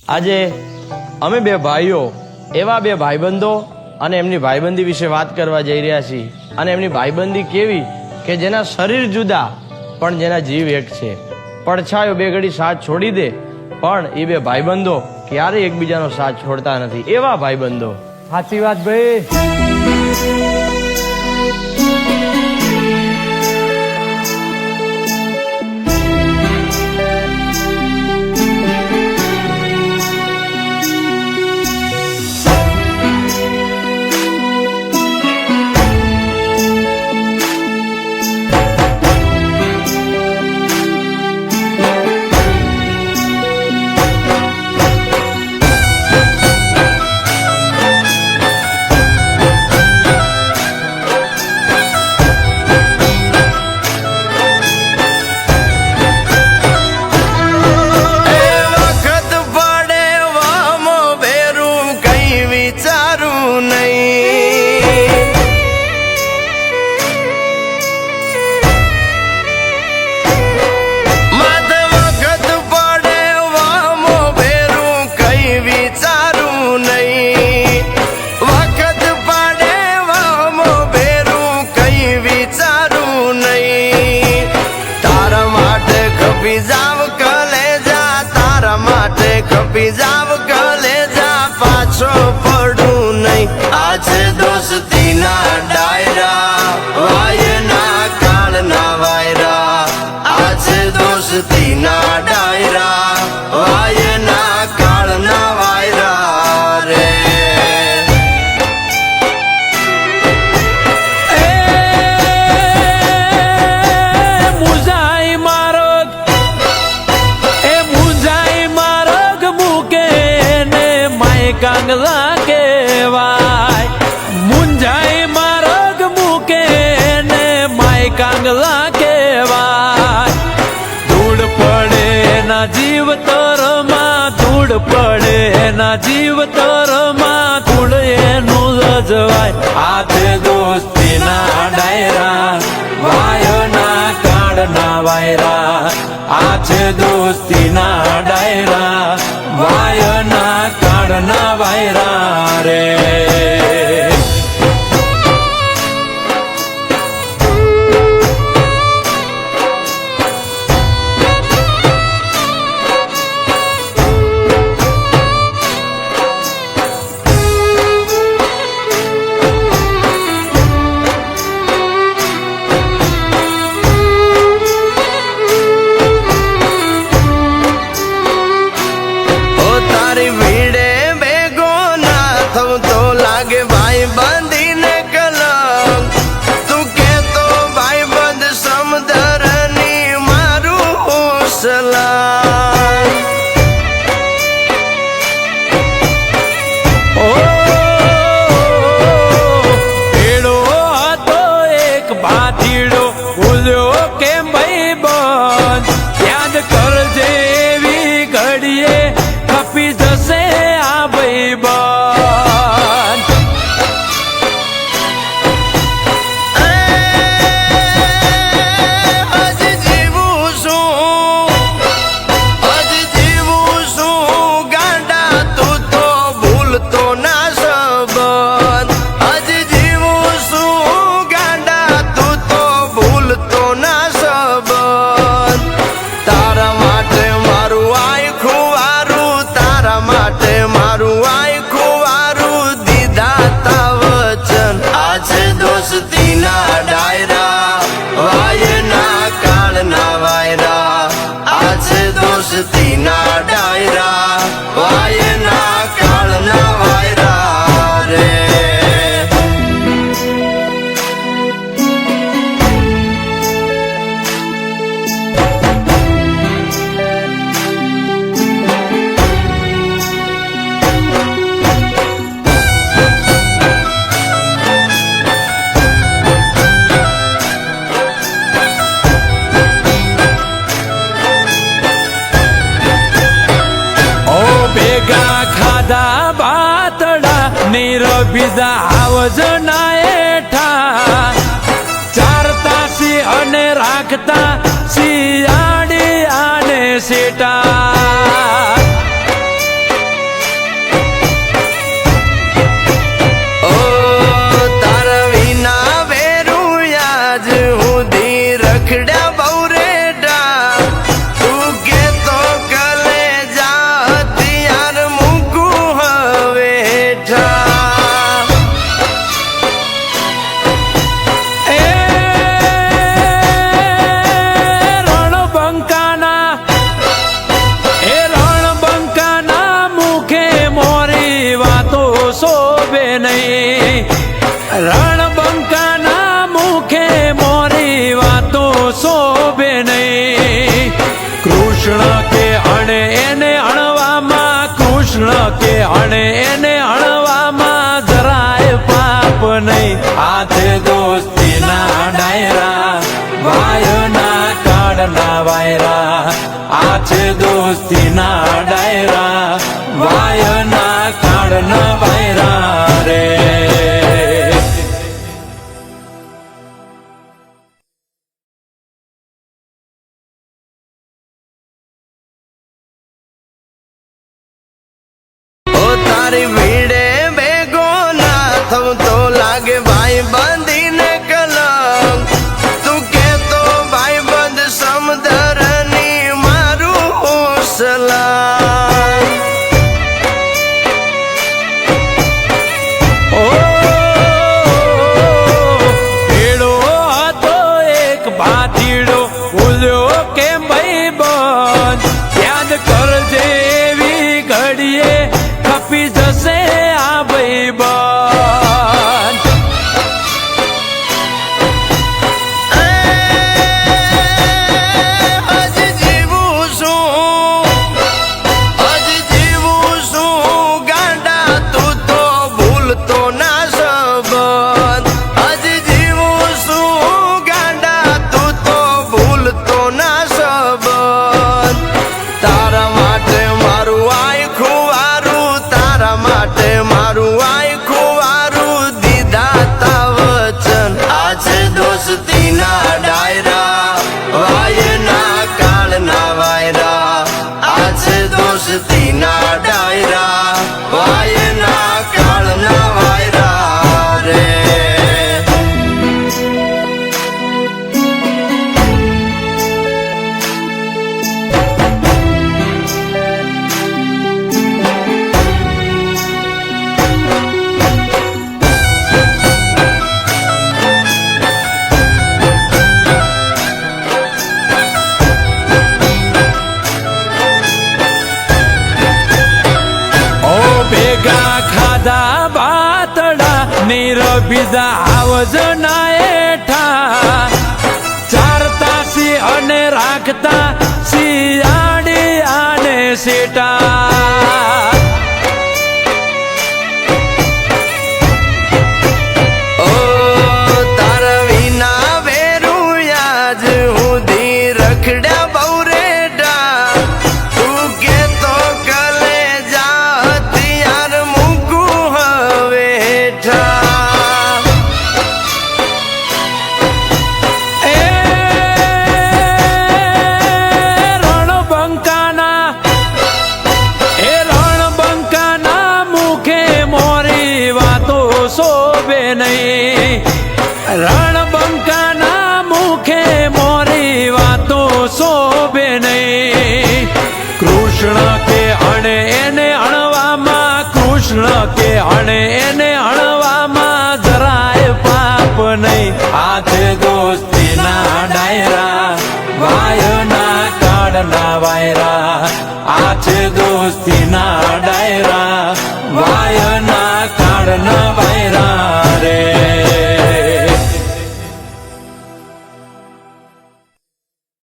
આજે અમે બે ભાઈઓ એવા બે ભાઈબંધો અને એમની ભાઈબંધી વિશે વાત કરવા જઈ રહ્યા છીએ અને એમની ભાઈબંધી કેવી કે જેના શરીર જુદા પણ જેના જીવ એક છે. પડછાયો બે ઘડી સાથ છોડી દે પણ એ બે ભાઈબંધો ક્યારેય એકબીજાનો સાથ છોડતા નથી. એવા ભાઈબંધો. સાચી વાત ભાઈ. કપી જાવ કલેજા પાછો પડું નહીં. આજે દોસ્તીના ડાયરા વાયના કાળના વાયરા. આજે દોસ્તીના ડાયરા વાયના કાળના વાયરા રે. કાંગલા કેવાય મુંજાઈ માર્ગ મૂકે ને માય કાંગલા કેવાય. ધૂળ પડે ના જીવ તરમાં ધૂળ પડે ના જીવ તરમાં ધૂળ એનું રજવાય. આજે દોસ્તીના ડાયરા વાયના કાળના વાયરા. આજે દોસ્તીના ડાયરા વાયના કાળના વાયરા રે. દોસ્તીના ડાયરા વાયના કાળના વાયરા રે. બીજા આવજના એઠા ચારતા સી અને રાખતા શિયાળી આને સેટા. નહીં. રણબંકાના મુખે મોરી વાતો શોભે નહીં. કૃષ્ણ કે અણે એને અણવામાં, કૃષ્ણ કે અણે એને અણવામાં જરાય પાપ નહીં. હાથે દોસ્તીના ડાયરા, વાયના કાળના વાયરા. આ છે દોસ્તીના ડાયરા, વાયના કાળના વાયરા રે. ઓ તારી ભીડે ભેગો ના થવું તો લાગે ભાઈ બંધીને કલંક. તું કેતો ભાઈ બંધ સમદરની મારું સલામ. ઓ ભેડો હતો એક ભાતીડો, ભૂલ્યો કેમ ભાઈ બંધ. યાદ કરજે એવી ઘડીએ ખપી જશે આ ભાઈ બંધ. હજી જીવું છું, હજી જીવું છું ગાંડા, તું તો ભૂલતો ના સંબંધ. હજી જીવું છું ગાંડા, તું તો ભૂલતો ના સંબંધ. તારા માટે મારું આખું વારું, તારા માટે મારું આખું વારું દીધા તા વચન. આ છે દોસ્તીના ડાયરા, વાયના કાળના વાયરા. આ છે દોસ્તીના ડાયરા, વાયના કાળના વાયરા રે. ઓ ભેગા ખાધા બાતડા, નીરબીજા આવજના એઠા. ચારતા સી અને રાખતા શિયાળી આને સેટા. ઓ તારા વિના વેરું યાજ સુધી રખડ્યા બહુ રેડા. તું કેતો કલે જા હથિયાર મૂકું હવે હેઠા. એ રણબંકાના, એ રણબંકાના મુખે મોરી વાતો શોભે નહીં. રણબંકાના મુખે મોરી વાતો શોભે નહીં. કૃષ્ણ કે અણે એને અણવામાં, કૃષ્ણ કે અણે એને અણવામાં જરાય પાપ નહીં. હાથે દોસ્તીના ડાયરા, વાયના કાળના વાયરા. આ છે દોસ્તીના ડાયરા,